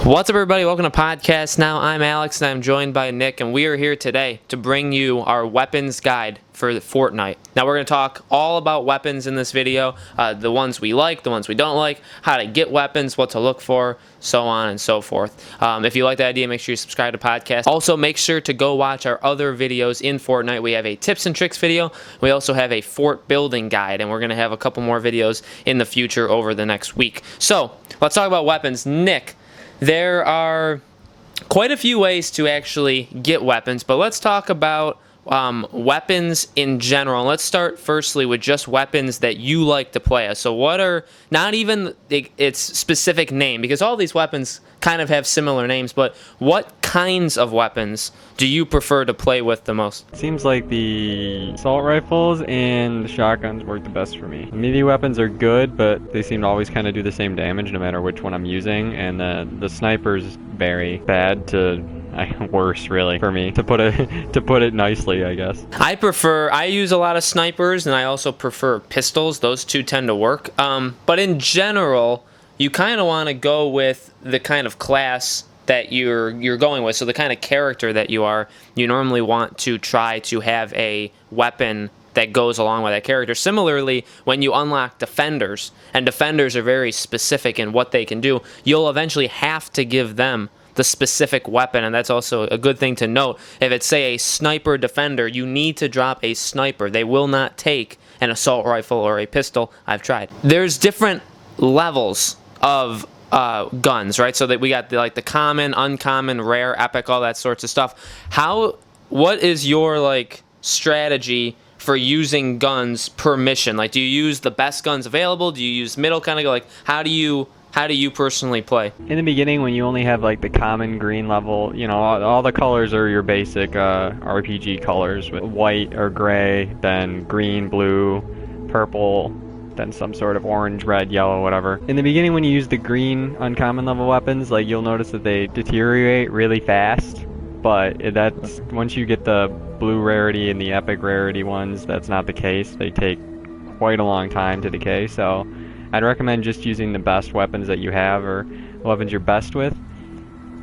What's up, everybody? Welcome to Podcast Now. I'm Alex, and I'm joined by Nick, and we are here today to bring you our weapons guide for Fortnite. Now, we're going to talk all about weapons in this video, the ones we like, the ones we don't like, how to get weapons, what to look for, so on and so forth. If you like the idea, make sure you subscribe to podcast. Also, make sure to go watch our other videos in Fortnite. We have a tips and tricks video. We also have a fort building guide, and we're going to have a couple more videos in the future over the next week. So, let's talk about weapons. Nick, there are quite a few ways to actually get weapons, but let's talk about weapons in general. Let's start firstly with just weapons that you like to play as. So what are, not even its specific name, because all these weapons kind of have similar names, but what kinds of weapons do you prefer to play with the most? Seems like the assault rifles and the shotguns work the best for me. Melee weapons are good, but they seem to always kind of do the same damage no matter which one I'm using, and the sniper's very bad to worse, really, for me, to put it nicely, I guess. I use a lot of snipers, and I also prefer pistols. Those two tend to work. But in general, you kind of want to go with the kind of class that you're going with. So the kind of character that you are, you normally want to try to have a weapon that goes along with that character. Similarly, when you unlock defenders, and defenders are very specific in what they can do, you'll eventually have to give them the specific weapon, and that's also a good thing to note. If it's, say, a sniper defender, you need to drop a sniper. They will not take an assault rifle or a pistol. I've tried. There's different levels of guns, right? So that we got the common, uncommon, rare, epic, all that sorts of stuff. What is your strategy for using guns per mission? Like, do you use the best guns available? Do you use middle kind of how do you personally play? In the beginning, when you only have the common green level, all the colors are your basic RPG colors, with white or gray, then green, blue, purple, then some sort of orange, red, yellow, whatever. In the beginning, when you use the green uncommon level weapons, you'll notice that they deteriorate really fast, but that's once you get the blue rarity and the epic rarity ones, that's not the case. They take quite a long time to decay, so I'd recommend just using the best weapons that you have, or weapons you're best with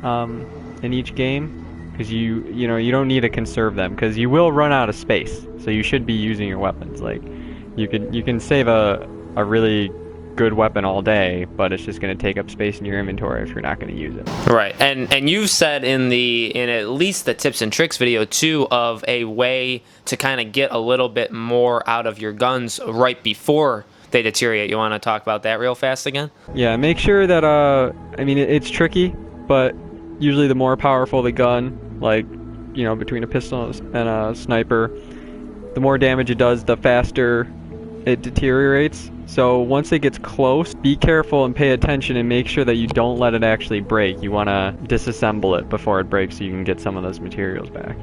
in each game, because you don't need to conserve them, because you will run out of space. So you should be using your weapons. You can save a really good weapon all day, but it's just going to take up space in your inventory if you're not going to use it. Right, and you've said in at least the tips and tricks video too, of a way to kind of get a little bit more out of your guns right before they deteriorate. You want to talk about that real fast again? Yeah, make sure that it's tricky, but usually the more powerful the gun, between a pistol and a sniper, the more damage it does, the faster it deteriorates. So once it gets close, be careful and pay attention and make sure that you don't let it actually break. You want to disassemble it before it breaks so you can get some of those materials back.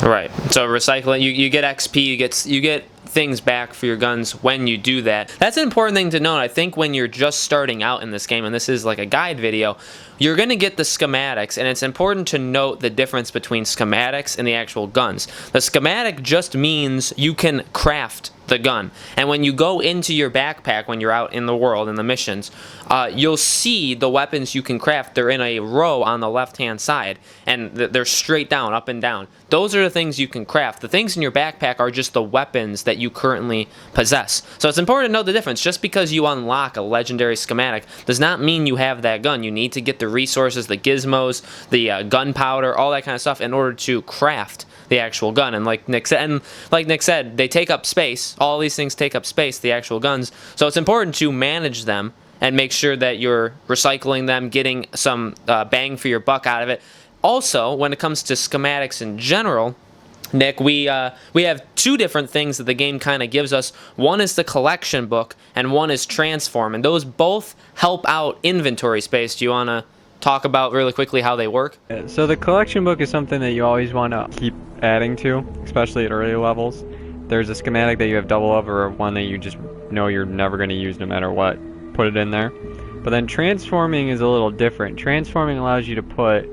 Right. So recycling, you get XP, you get things back for your guns when you do that. That's an important thing to note. I think when you're just starting out in this game, and this is like a guide video, you're going to get the schematics, and it's important to note the difference between schematics and the actual guns. The schematic just means you can craft the gun, and when you go into your backpack when you're out in the world in the missions, you'll see the weapons you can craft. They're in a row on the left hand side, and they're straight down, up and down. Those are the things you can craft. The things in your backpack are just the weapons that you currently possess. So it's important to know the difference. Just because you unlock a legendary schematic does not mean you have that gun. You need to get the resources, the gizmos, the gunpowder, all that kind of stuff in order to craft the actual gun. And like Nick said, they take up space. All these things take up space, the actual guns. So it's important to manage them and make sure that you're recycling them, getting some bang for your buck out of it. Also, when it comes to schematics in general, Nick, we have two different things that the game kind of gives us. One is the collection book, and one is transform, and those both help out inventory space. Do you want to talk about really quickly how they work? So the collection book is something that you always want to keep adding to, especially at early levels. There's a schematic that you have double of, or one that you just know you're never going to use no matter what. Put it in there. But then transforming is a little different. Transforming allows you to put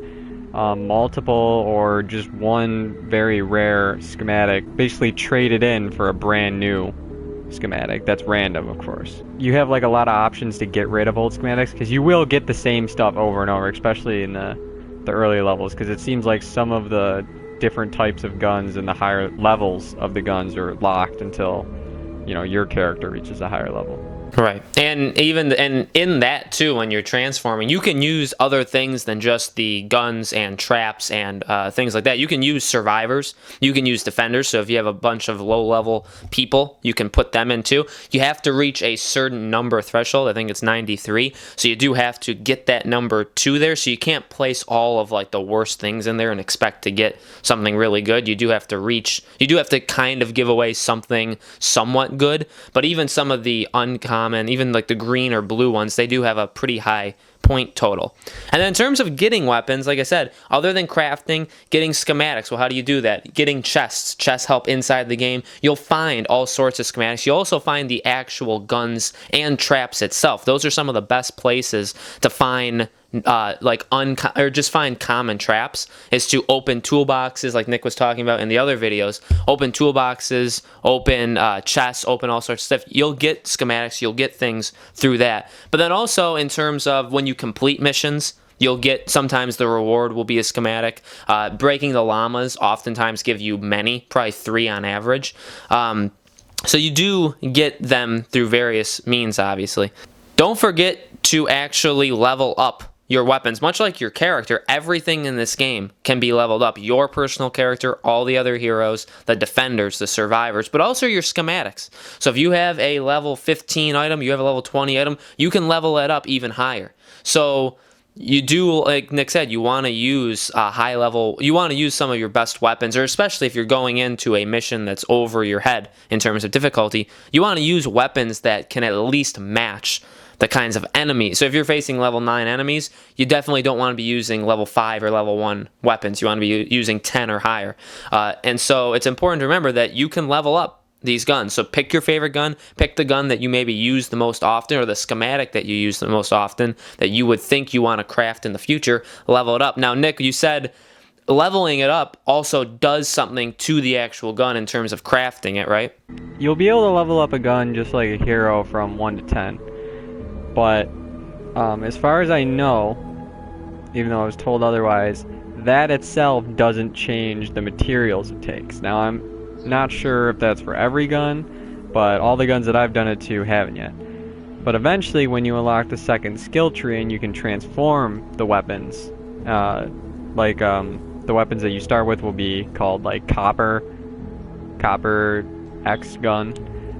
multiple or just one very rare schematic, basically trade it in for a brand new schematic that's random, of course. You have like a lot of options to get rid of old schematics, because you will get the same stuff over and over, especially in the early levels, because it seems like some of the different types of guns and the higher levels of the guns are locked until, you know, your character reaches a higher level. Right. And in that too, when you're transforming, you can use other things than just the guns and traps and things like that. You can use survivors. You can use defenders. So if you have a bunch of low-level people, you can put them in too. You have to reach a certain number threshold. I think it's 93. So you do have to get that number to there. So you can't place all of like the worst things in there and expect to get something really good. You do have to kind of give away something somewhat good. But even some of the uncommon, even like the green or blue ones, they do have a pretty high point total. And then in terms of getting weapons, like I said, other than crafting, getting schematics. Well, how do you do that? Getting chests. Chests help inside the game. You'll find all sorts of schematics. You'll also find the actual guns and traps itself. Those are some of the best places to find just find common traps, is to open toolboxes like Nick was talking about in the other videos. Open toolboxes, open chests, open all sorts of stuff. You'll get schematics, you'll get things through that. But then also in terms of when you complete missions, you'll get, sometimes the reward will be a schematic. Breaking the llamas oftentimes give you many, probably 3 on average. So you do get them through various means, obviously. Don't forget to actually level up your weapons. Much like your character, everything in this game can be leveled up. Your personal character, all the other heroes, the defenders, the survivors, but also your schematics. So if you have a level 15 item, you have a level 20 item, you can level it up even higher. So you do, like Nick said, you want to use high level, you want to use some of your best weapons, or especially if you're going into a mission that's over your head in terms of difficulty, you want to use weapons that can at least match the kinds of enemies. So if you're facing level 9 enemies, you definitely don't want to be using level 5 or level 1 weapons. You want to be using 10 or higher. And so it's important to remember that you can level up these guns. So pick your favorite gun, pick the gun that you maybe use the most often, or the schematic that you use the most often, that you would think you want to craft in the future, level it up. Now, Nick, you said leveling it up also does something to the actual gun in terms of crafting it, right? You'll be able to level up a gun just like a hero from 1 to 10. But as far as I know, even though I was told otherwise, that itself doesn't change the materials it takes. Now, I'm not sure if that's for every gun, but all the guns that I've done it to haven't yet. But eventually, when you unlock the second skill tree and you can transform the weapons, the weapons that you start with will be called like copper X gun,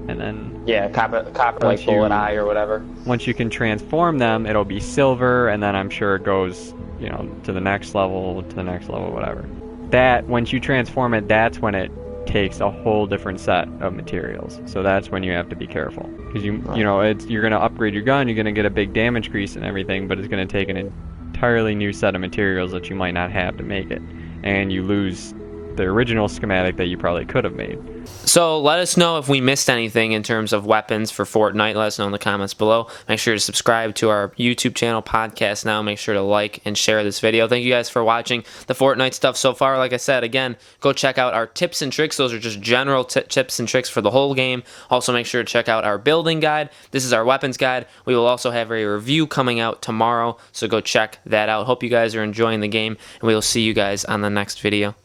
and then copper like bullet eye or whatever. Once you can transform them, it'll be silver, and then I'm sure it goes, you know, to the next level, whatever. That, once you transform it, that's when it takes a whole different set of materials. So that's when you have to be careful, because you're going to upgrade your gun, you're going to get a big damage increase and everything, but it's going to take an entirely new set of materials that you might not have to make it, and you lose the original schematic that you probably could have made. So let us know if we missed anything in terms of weapons for Fortnite. Let us know in the comments below. Make sure to subscribe to our YouTube channel, Podcast Now. Make sure to like and share this video. Thank you guys for watching the Fortnite stuff so far. Like I said, again, go check out our tips and tricks. Those are just general tips and tricks for the whole game. Also, make sure to check out our building guide. This is our weapons guide. We will also have a review coming out tomorrow, so go check that out. Hope you guys are enjoying the game, and we will see you guys on the next video.